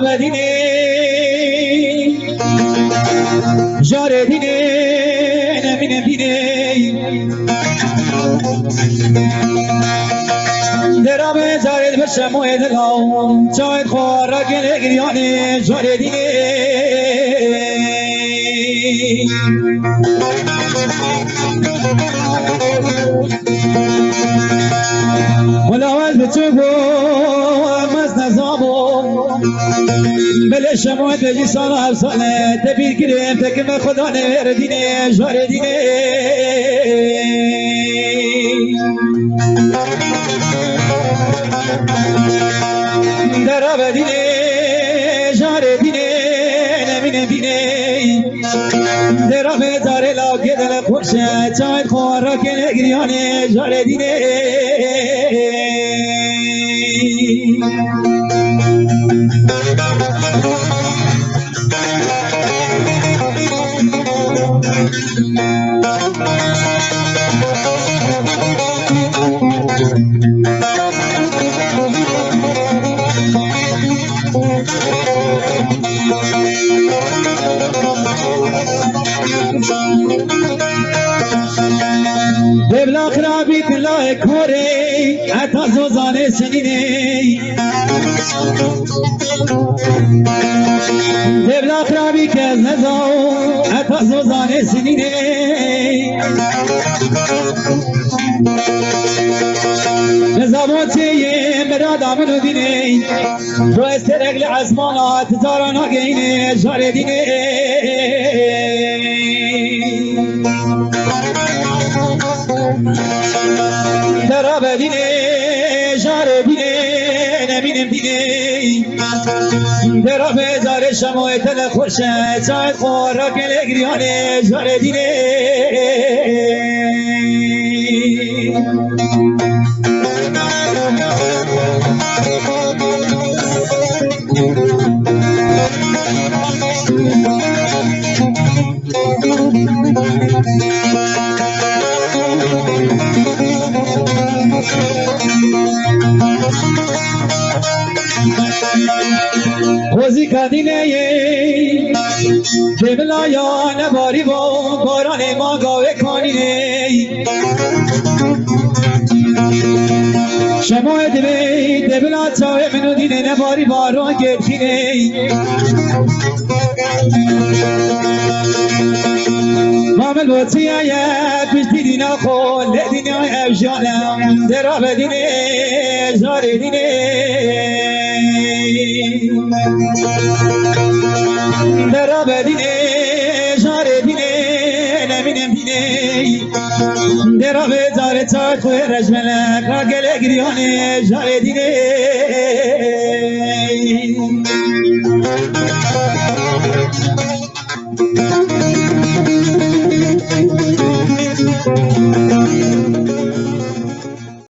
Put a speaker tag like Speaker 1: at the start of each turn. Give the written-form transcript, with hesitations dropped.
Speaker 1: درا بدینه جار دینه نمینه بینه درا به جارد بشم و ادلام چاید خوار را گله گریانه جار دینه ملاوز بچوگو مز نظامو بله شما تجی سال هر ساله تبیر کریم تکم خدا نور دینه جار دینه درا بدینه جار دینه نمینه بینه درا به داره لاگه دل خوشه چاید خوار را که نگریانه جار دینه دبلا خرابی دلای کوری حتی زوزانه سنینه دبلا خرابی که از نزاو حتی زوزانه سنینه نزاموتی مراد آمنو دینه رو استرقل عزمانات زارانا گینه جار دینه درا بدینه جار دینه نمینم دینه درا بزار شمای تل خوشه چاید خور را کل گریانه جار دینه خوزی کدینه جبلا یا نباری و باران ما گاوه کانینه شما دبی دبلا چاوه منو دینه نباری باران گرچینه مامل بوچی آید پشتی دینا خول دینا افشانم درا بدینه جار دینه درا بدینه جار دینه نمینم دینه درا به جار چاید خوی رجملک را گله گریانه جار دینه